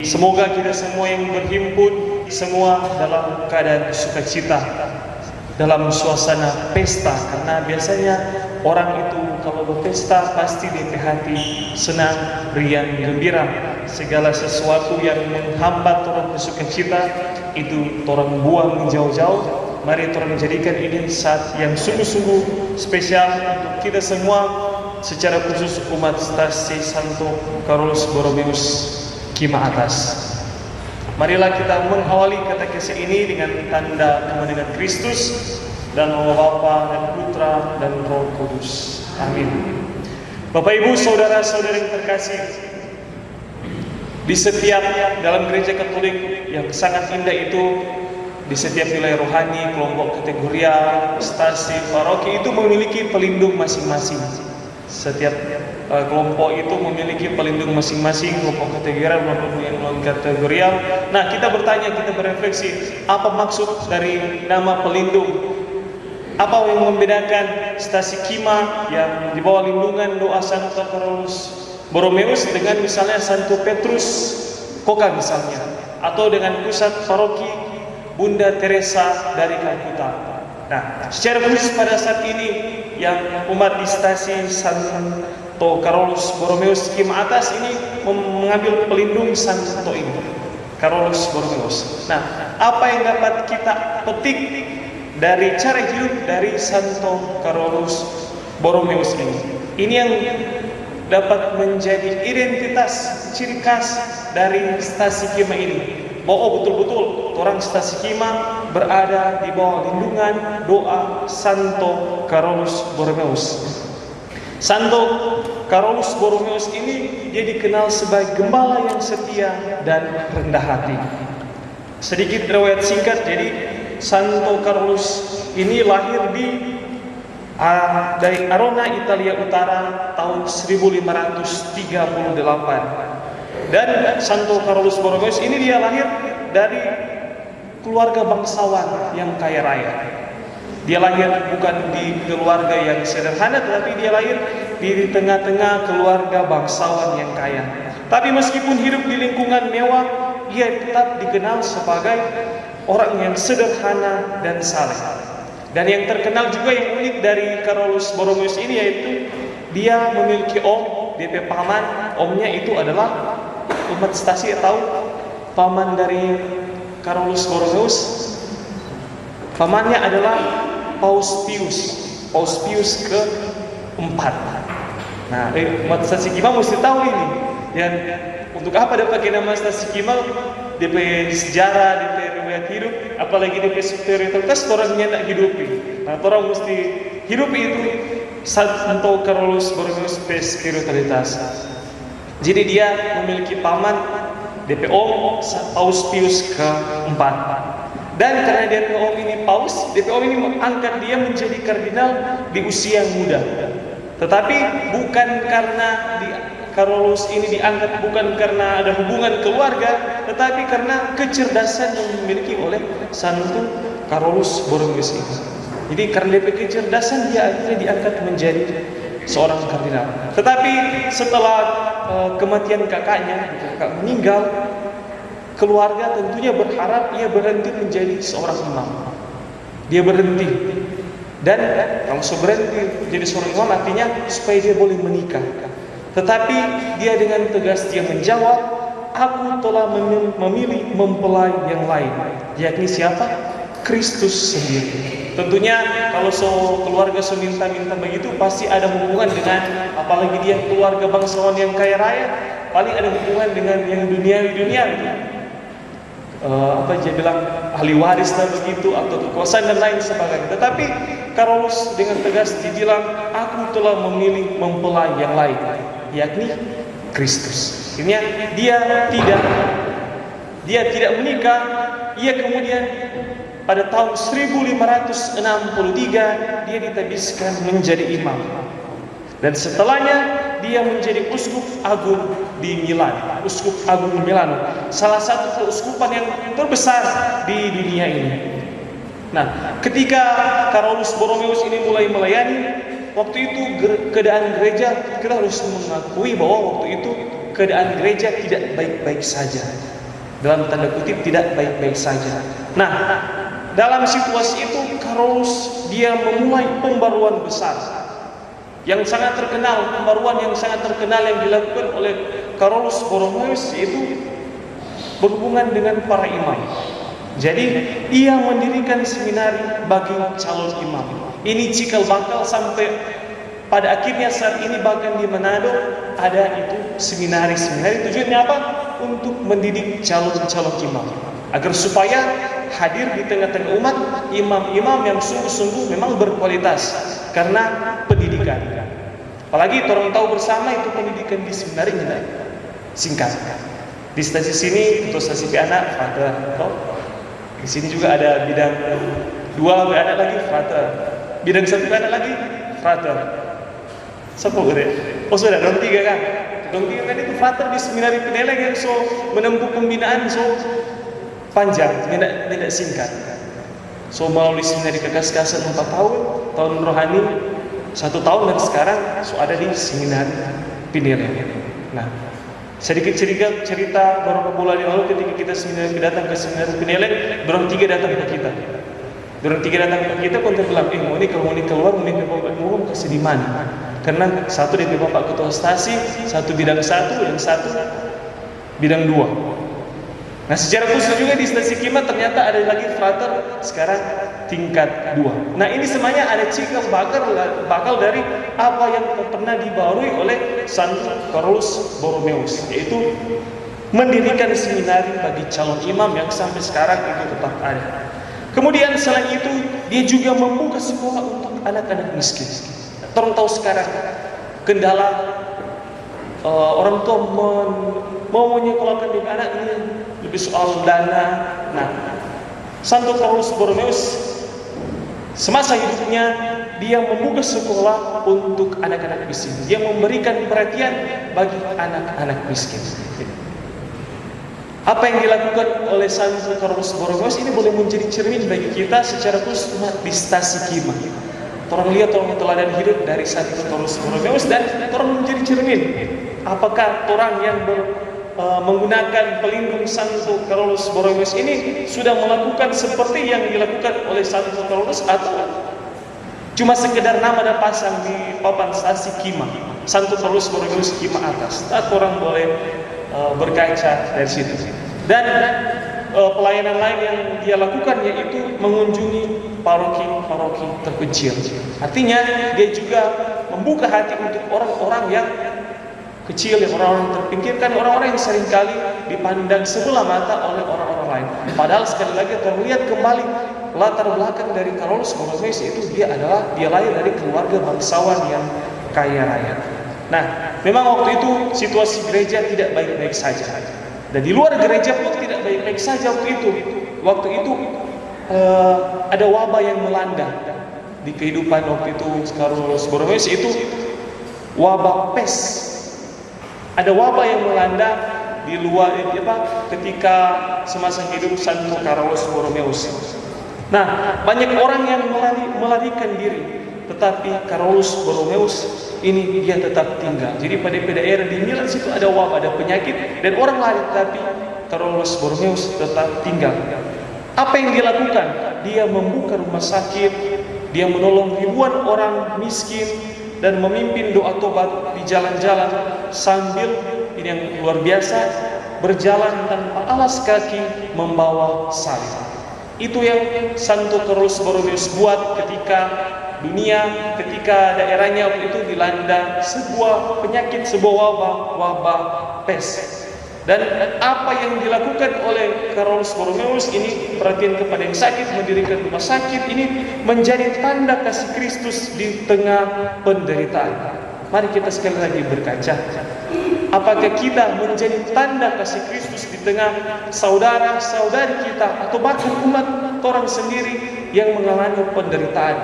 semoga kita semua yang berhimpun semua dalam keadaan sukacita, dalam suasana pesta, karena biasanya orang itu kalau berpesta pasti di hati senang, riang, gembira. Segala sesuatu yang menghambat orang bersukacita itu orang buang jauh-jauh. Mari orang jadikan ini saat yang sungguh-sungguh spesial untuk kita semua, secara khusus umat Stasi Santo Carolus Borromeus Kima Atas. Marilah kita mengawali katekese ini dengan tanda kemenangan Kristus dan nama Bapa dan Putra dan Roh Kudus. Amin. Bapak Ibu, saudara-saudara yang terkasih, di setiap dalam gereja Katolik yang sangat indah itu, di setiap wilayah rohani, kelompok kategorial, stasi, paroki itu memiliki pelindung masing-masing. Setiap kelompok itu memiliki pelindung masing-masing, kelompok kategorial maupun yang non kategorial. Nah, kita bertanya, kita berefleksi, apa maksud dari nama pelindung? Apa yang membedakan stasi Kima yang di bawah lindungan doa Santo Carolus Borromeus dengan misalnya Santo Petrus Koka misalnya, atau dengan pusat paroki Bunda Teresa dari Kalkuta. Nah, secara khusus pada saat ini yang umat di stasi Santo Carolus Borromeus Kima Atas ini mengambil pelindung Santo ini, Carolus Borromeus. Nah, apa yang dapat kita petik dari cara hidup dari Santo Carolus Borromeus ini? Ini yang dapat menjadi identitas ciri khas dari stasi Kima ini, bahwa betul-betul orang stasi Kima berada di bawah lindungan doa Santo Carolus Borromeus. Santo Carolus Borromeus ini dia dikenal sebagai gembala yang setia dan rendah hati. Sedikit riwayat singkat, jadi Santo Carolus ini lahir dari Arona, Italia Utara tahun 1538. Dan Santo Carolus Borromeus ini dia lahir dari keluarga bangsawan yang kaya raya. Dia lahir bukan di keluarga yang sederhana, tetapi dia lahir di tengah-tengah keluarga bangsawan yang kaya. Tapi meskipun hidup di lingkungan mewah, ia tetap dikenal sebagai orang yang sederhana dan saleh. Dan yang terkenal juga yang unik dari Carolus Borromeus ini yaitu dia memiliki om, DP paman. Omnya itu adalah umat stasi atau paman dari Carolus Borromeus. Pamannya adalah Paus Pius keempat. Nah, umat stasi Kima mesti tahu ini. Dan untuk apa dia pakai nama stasi Kima? DP sejarah, DP riwayat hidup, apalagi DP spiritualitas orangnya tak hidupi. Nah, orang mesti hidup itu Santo Carolus Borromeus spiritualitas. Jadi dia memiliki paman DP Om Paus Pius keempat. Dan karena DP Om ini Paus, DP Om ini mengangkat dia menjadi kardinal di usia yang muda. Tetapi bukan karena Carolus ini diangkat bukan karena ada hubungan keluarga, tetapi karena kecerdasan yang dimiliki oleh Santo Carolus Borromeus ini. Jadi karena DP kecerdasan dia akhirnya diangkat menjadi seorang kardinal. Tetapi setelah kematian kakak meninggal, keluarga tentunya berharap ia berhenti menjadi seorang imam. Dia berhenti. Dan kalau berhenti menjadi seorang imam artinya supaya dia boleh menikah. Tetapi dia dengan tegas dia menjawab, aku telah memilih mempelai yang lain. Yakni siapa? Kristus sendiri. Tentunya kalau keluarga minta begitu pasti ada hubungan dengan, apalagi dia keluarga bangsawan yang kaya raya, paling ada hubungan dengan yang duniawi. Apa dia bilang ahli waris dan begitu, atau kekuasaan dan lain sebagainya. Tetapi Carolus dengan tegas dibilang, aku telah memilih mempelai yang lain, yakni Kristus. Akhirnya dia tidak menikah. Ia kemudian pada tahun 1563 dia ditabiskan menjadi imam. Dan setelahnya dia menjadi uskup agung di Milan, uskup agung Milano, salah satu keuskupan yang terbesar di dunia ini. Nah, ketika Carolus Borromeus ini mulai melayani, waktu itu keadaan gereja, kita harus mengakui bahwa waktu itu keadaan gereja tidak baik-baik saja. dalam tanda kutip tidak baik-baik saja. Nah, dalam situasi itu Carolus dia memulai pembaruan besar yang sangat terkenal, pembaruan yang sangat terkenal yang dilakukan oleh Carolus Borromeus, yaitu berhubungan dengan para imam. Jadi ia mendirikan seminari bagi calon imam. Ini cikal bakal sampai pada akhirnya saat ini bahkan di Manado ada itu seminari. Tujuannya apa? Untuk mendidik calon-calon imam, agar supaya hadir di tengah-tengah umat imam-imam yang sungguh-sungguh memang berkualitas karena pendidikan. Apalagi orang tahu bersama itu pendidikan di seminari tidak singkat. Di stasi sini untuk stasi anak frater, di sini juga ada bidang 2 anak lagi frater, bidang 1 anak lagi frater. Sepuluh deh. Oh sudah, dong 3 kan? Dong 3 kan itu frater di seminari Peneleng yang so menempuh pembinaan so panjang, tidak singkat. So melalui seminari Kekas-Kasan 4 tahun rohani 1 tahun, dan sekarang so ada di seminari Peneleng. Nah, sedikit cerita beberapa bulan yang lalu ketika kita datang ke seminari Peneleng, dorang 3 datang ke kita. Kontak bilang, mau ini keluar, mau kasih di mana? Karena 1 dari bapak ketua stasi, 1 bidang 1, yang 1 bidang 2. Nah, secara khusus juga di stasi Kima ternyata ada lagi frater sekarang tingkat 2. Nah, ini semuanya ada cikal bakal dari apa yang pernah dibarui oleh Santo Carolus Borromeus, yaitu mendirikan seminari bagi calon imam yang sampai sekarang itu tetap ada. Kemudian selain itu dia juga membuka sekolah untuk anak-anak miskin. Orang tahu sekarang kendala orang tua mau menyekolahkan di anak ini lebih soal dana. Nah, Santo Carolus Borromeus semasa hidupnya dia membuka sekolah untuk anak-anak miskin. Dia memberikan perhatian bagi anak-anak miskin. Apa yang dilakukan oleh Santo Carolus Borromeus ini boleh menjadi cermin bagi kita secara khusus umat di stasi Kima. Orang lihat orang teladan hidup dari Santo Carolus Borromeus dan orang menjadi cermin. Apakah orang yang menggunakan pelindung Santo Carolus Borromeus ini sudah melakukan seperti yang dilakukan oleh Santo Carolus, atau cuma sekedar nama dan pasang di papan stasi Kima Santo Carolus Borromeus Kima atas? Orang boleh berkaca dari situ. Dan pelayanan lain yang dia lakukan yaitu mengunjungi paroki-paroki terpencil. Artinya dia juga membuka hati untuk orang-orang yang kecil, yang orang-orang terpinggirkan, orang-orang yang seringkali dipandang sebelah mata oleh orang-orang lain. Padahal sekali lagi terlihat kembali latar belakang dari Carolus Borromeus itu dia lahir dari keluarga bangsawan yang kaya raya. Nah, memang waktu itu situasi gereja tidak baik-baik saja. Dan di luar gereja pun tidak baik-baik saja waktu itu. Waktu itu ada wabah yang melanda di kehidupan waktu itu Carolus Borromeus, itu wabah pes. Ada wabah yang melanda di luar ketika semasa hidup Santo Carolus Borromeus. Nah, banyak orang yang melarikan diri, tetapi Carolus Borromeus ini dia tetap tinggal. Jadi pada daerah di Milan situ ada wabah, ada penyakit, dan orang lari, tapi Carolus Borromeus tetap tinggal. Apa yang dia lakukan? Dia membuka rumah sakit, dia menolong ribuan orang miskin, dan memimpin doa tobat di jalan-jalan sambil ini yang luar biasa, berjalan tanpa alas kaki membawa salib. Itu yang Santo Carolus Borromeus buat ketika daerahnya waktu itu dilanda sebuah penyakit, sebuah wabah pes. Dan apa yang dilakukan oleh Carolus Borromeus ini, perhatian kepada yang sakit, mendirikan rumah sakit, ini menjadi tanda kasih Kristus di tengah penderitaan. Mari kita sekali lagi berkaca. Apakah kita menjadi tanda kasih Kristus di tengah saudara-saudari kita, atau bahkan umat orang sendiri yang mengalami penderitaan?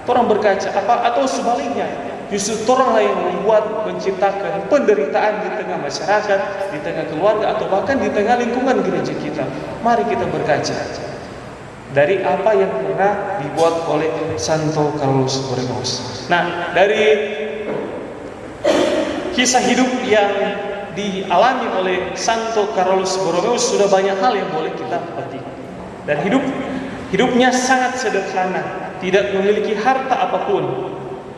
Orang berkaca atau sebaliknya, justru oranglah yang menciptakan penderitaan di tengah masyarakat, di tengah keluarga, atau bahkan di tengah lingkungan gereja kita. Mari kita berkaca dari apa yang pernah dibuat oleh Santo Carolus Borromeus. Nah, dari kisah hidup yang dialami oleh Santo Carolus Borromeus sudah banyak hal yang boleh kita petik. Dan hidupnya sangat sederhana, tidak memiliki harta apapun.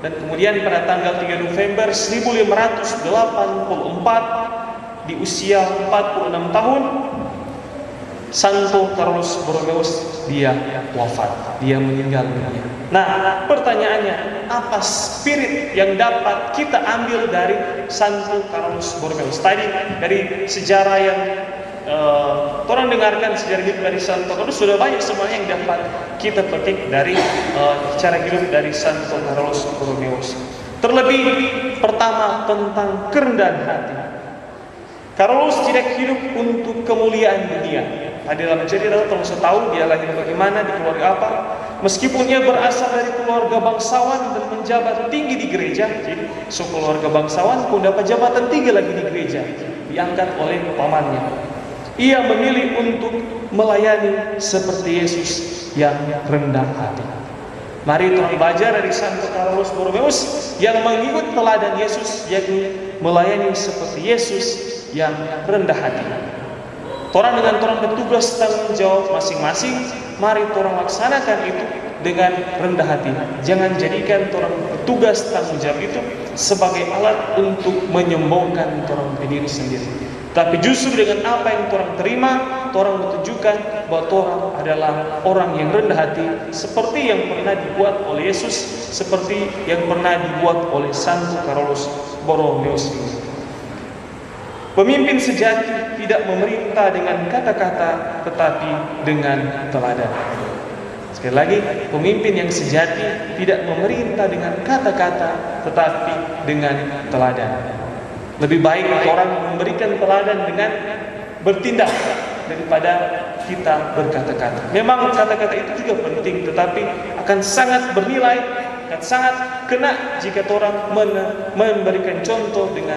Dan kemudian pada tanggal 3 November 1584 di usia 46 tahun, Santo Carolus Borromeus dia wafat, dia meninggal dunia. Nah, pertanyaannya, apa spirit yang dapat kita ambil dari Santo Carolus Borromeus? Tadi dari sejarah yang orang dengarkan, sejarah hidup dari Santo Carolus, sudah banyak sebenarnya yang dapat kita petik dari cara hidup dari Santo Carolus Borromeus. Terlebih pertama tentang kerendahan hati. Carolus tidak hidup untuk kemuliaan dunia. Tadi dalam cerita kalau saya tahu dia lahir bagaimana, di keluarga apa. Meskipun dia berasal dari keluarga bangsawan dan menjabat tinggi di gereja, jadi keluarga bangsawan pun dapat jabatan tinggi lagi di gereja, diangkat oleh pamannya. Ia memilih untuk melayani seperti Yesus yang rendah hati. Mari kita belajar dari Santo Carolus Borromeus yang mengikut teladan Yesus, yakni melayani seperti Yesus yang rendah hati. Orang dengan orang bertugas tanggung jawab masing-masing, mari orang laksanakan itu dengan rendah hati. Jangan jadikan orang bertugas tanggung jawab itu sebagai alat untuk menyombongkan orang diri sendiri. Tapi justru dengan apa yang orang terima, orang menunjukkan bahwa orang adalah orang yang rendah hati, seperti yang pernah dibuat oleh Yesus, seperti yang pernah dibuat oleh Santo Carolus Borromeus. Pemimpin sejati tidak memerintah dengan kata-kata, tetapi dengan teladan. Sekali lagi, pemimpin yang sejati tidak memerintah dengan kata-kata, tetapi dengan teladan. Lebih baik orang memberikan teladan dengan bertindak daripada kita berkata-kata. Memang kata-kata itu juga penting, tetapi akan sangat bernilai, akan sangat kena jika orang memberikan contoh dengan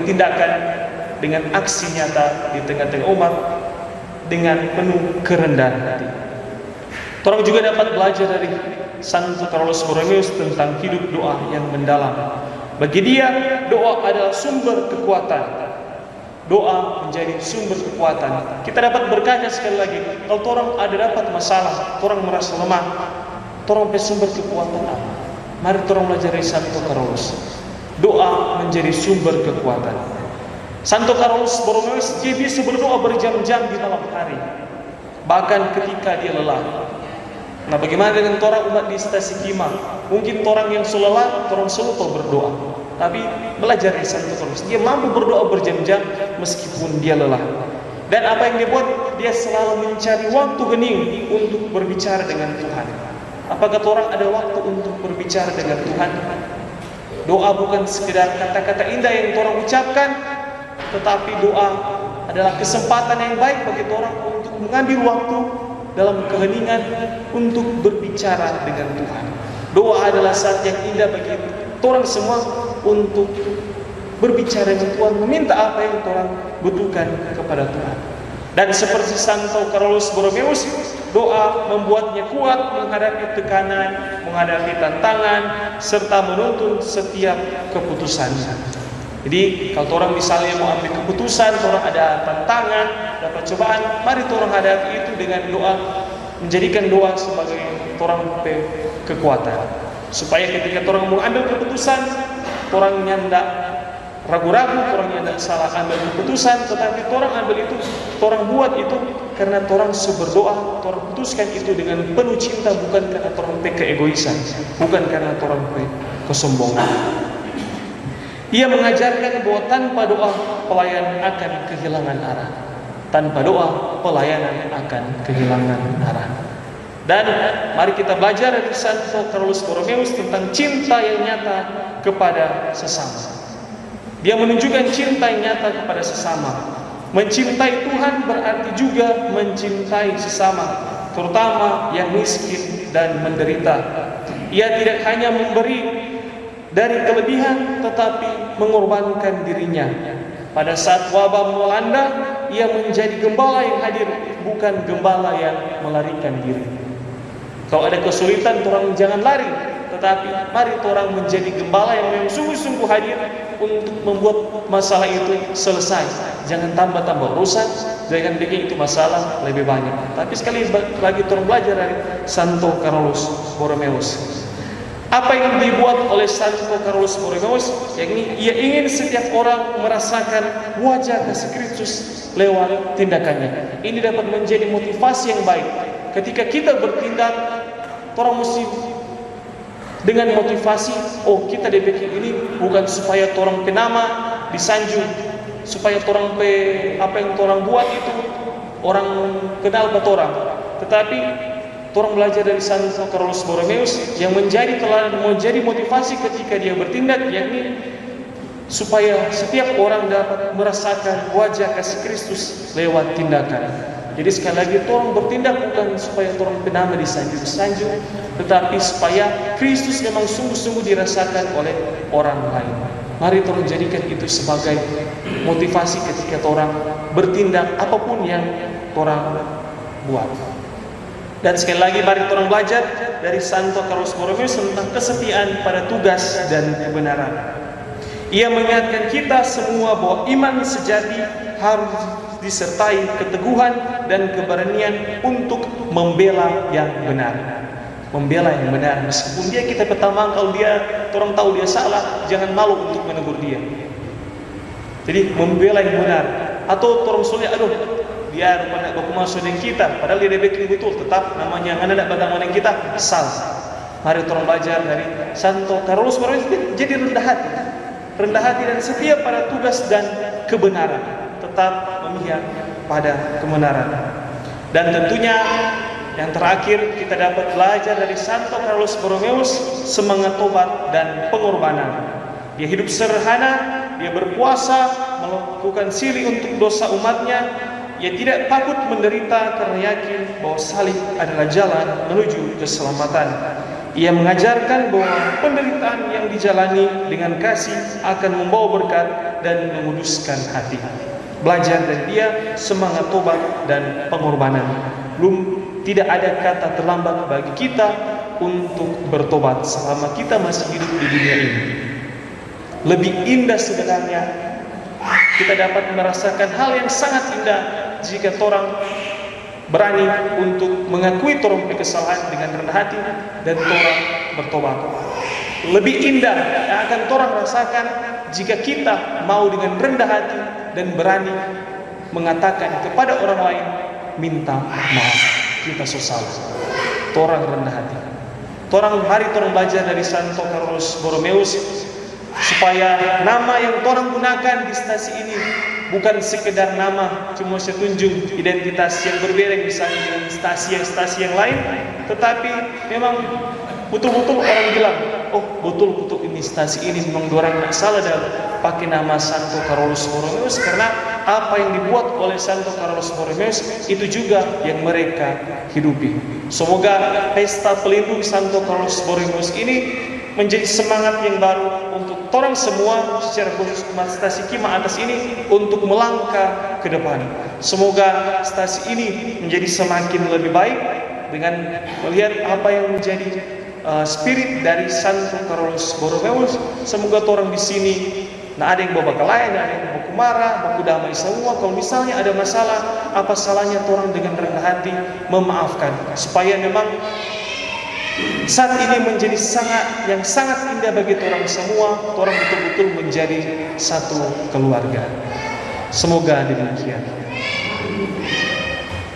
tindakan, dengan aksi nyata di tengah-tengah umat dengan penuh kerendahan hati. Orang juga dapat belajar dari Santo Carolus Borromeus tentang hidup doa yang mendalam. Bagi dia, doa adalah sumber kekuatan. Doa menjadi sumber kekuatan. Kita dapat berkaca sekali lagi, kalau orang ada dapat masalah, orang merasa lemah, orang punya sumber kekuatan apa? Mari orang belajar dari Santo Carolus. Doa menjadi sumber kekuatan. Santo Carolus Borromeus dia bisa berdoa berjam-jam di malam hari, bahkan ketika dia lelah. Nah, bagaimana dengan orang umat di stasi Kima? Mungkin orang yang selelah, orang selalu berdoa. Tapi belajar dari Santo Carolus, dia mampu berdoa berjam-jam meskipun dia lelah. Dan apa yang dia buat? Dia selalu mencari waktu hening untuk berbicara dengan Tuhan. Apakah orang ada waktu untuk berbicara dengan Tuhan? Doa bukan sekedar kata-kata indah yang orang ucapkan, tetapi doa adalah kesempatan yang baik bagi orang untuk mengambil waktu dalam keheningan untuk berbicara dengan Tuhan. Doa adalah saat yang indah bagi orang semua untuk berbicara dengan Tuhan, meminta apa yang orang butuhkan kepada Tuhan. Dan seperti Santo Carolus Borromeus, doa membuatnya kuat menghadapi tekanan, menghadapi tantangan, serta menuntun setiap keputusannya. Jadi kalau orang misalnya mau ambil keputusan, orang ada tantangan, dapat cobaan, mari orang hadapi itu dengan doa, menjadikan doa sebagai orang kekuatan. Supaya ketika orang mau ambil keputusan, orang nyandak ragu-ragu, orang nyandak salah ambil keputusan, tetapi orang ambil itu, orang buat itu karena orang berdoa, orang putuskan itu dengan penuh cinta, bukan karena orang keegoisan, bukan karena orang kesombongan. Ia mengajarkan bahwa tanpa doa pelayan akan kehilangan arah. Tanpa doa pelayanan akan kehilangan arah. Dan mari kita belajar dari Santo Carolus Borromeus tentang cinta yang nyata kepada sesama. Dia menunjukkan cinta yang nyata kepada sesama. Mencintai Tuhan berarti juga mencintai sesama, terutama yang miskin dan menderita. Ia tidak hanya memberi dari kelebihan, tetapi mengorbankan dirinya. Pada saat wabah melanda, ia menjadi gembala yang hadir, bukan gembala yang melarikan diri. Kalau ada kesulitan, orang jangan lari, tetapi mari orang menjadi gembala yang memang sungguh-sungguh hadir untuk membuat masalah itu selesai. Jangan tambah-tambah urusan, jangan bikin itu masalah lebih banyak. Tapi sekali lagi orang belajar dari Santo Carolus Borromeus. Apa yang dibuat oleh Santo Carolus Borromeus? Yakni ia ingin setiap orang merasakan wajah kasih Kristus lewat tindakannya. Ini dapat menjadi motivasi yang baik. Ketika kita bertindak, orang mesti dengan motivasi, oh kita dibikin ini bukan supaya orang penama disanjung, supaya orang apa yang orang buat itu orang kenal buat orang. Tetapi orang belajar dari Santo Carolus Borromeus yang menjadi teladan, menjadi motivasi ketika dia bertindak, yakni supaya setiap orang dapat merasakan wajah kasih Kristus lewat tindakan. Jadi sekali lagi orang bertindak bukan supaya orang penama disanjung, tetapi supaya Kristus memang sungguh-sungguh dirasakan oleh orang lain. Mari orang jadikan itu sebagai motivasi ketika orang bertindak apapun yang orang buat. Dan sekali lagi mari orang belajar dari Santo Carolus Borromeus tentang kesetiaan pada tugas dan kebenaran. Ia mengingatkan kita semua bahwa iman sejati harus disertai keteguhan dan keberanian untuk membela yang benar. Membela yang benar, meskipun dia kita pertama kalau dia orang tahu dia salah, jangan malu untuk menegur dia. Jadi membela yang benar. Atau orang sulit, aduh dia rupanya baku masuk dengan kita, padahal dia bikin betul, tetap namanya yang ada bagaimana dengan kita salah. Mari orang belajar dari Santo Carolus Borromeus jadi rendah hati dan setia pada tugas dan kebenaran, tetap memihak pada kebenaran. Dan tentunya yang terakhir kita dapat belajar dari Santo Carolus Borromeus semangat tobat dan pengorbanan. Dia hidup sederhana, dia berpuasa, melakukan siri untuk dosa umatnya. Ia tidak takut menderita karena yakin bahwa salib adalah jalan menuju keselamatan. Ia mengajarkan bahwa penderitaan yang dijalani dengan kasih akan membawa berkat dan menguduskan hati. Belajar dari dia semangat tobat dan pengorbanan. Tidak ada kata terlambat bagi kita untuk bertobat selama kita masih hidup di dunia ini. Lebih indah sebenarnya kita dapat merasakan hal yang sangat indah jika orang berani untuk mengakui orang kesalahan dengan rendah hati dan orang bertobat. Lebih indah yang akan orang rasakan jika kita mau dengan rendah hati dan berani mengatakan kepada orang lain, minta maaf, kita salah. Orang rendah hati. Mari orang belajar dari Santo Carolus Borromeus supaya nama yang orang gunakan di stasi ini bukan sekedar nama cuma setunjuk identitas yang berbeda misalnya dengan stasi yang lain, tetapi memang betul-betul orang bilang, oh betul-betul ini stasi ini memang orang tidak salah dalam pakai nama Santo Carolus Borromeus, karena apa yang dibuat oleh Santo Carolus Borromeus itu juga yang mereka hidupi. Semoga pesta pelindung Santo Carolus Borromeus ini menjadi semangat yang baru untuk orang semua, secara khusus umat stasi Kima atas ini untuk melangkah ke depan. Semoga stasi ini menjadi semakin lebih baik dengan melihat apa yang menjadi spirit dari Santo Carolus Borromeus. Semoga orang di sini ada yang bawa kelayan, ada yang baku marah, baku damai semua. Kalau misalnya ada masalah, apa salahnya orang dengan rendah hati memaafkan, supaya memang saat ini menjadi sangat indah bagi orang semua. Orang betul-betul menjadi satu keluarga. Semoga demikian.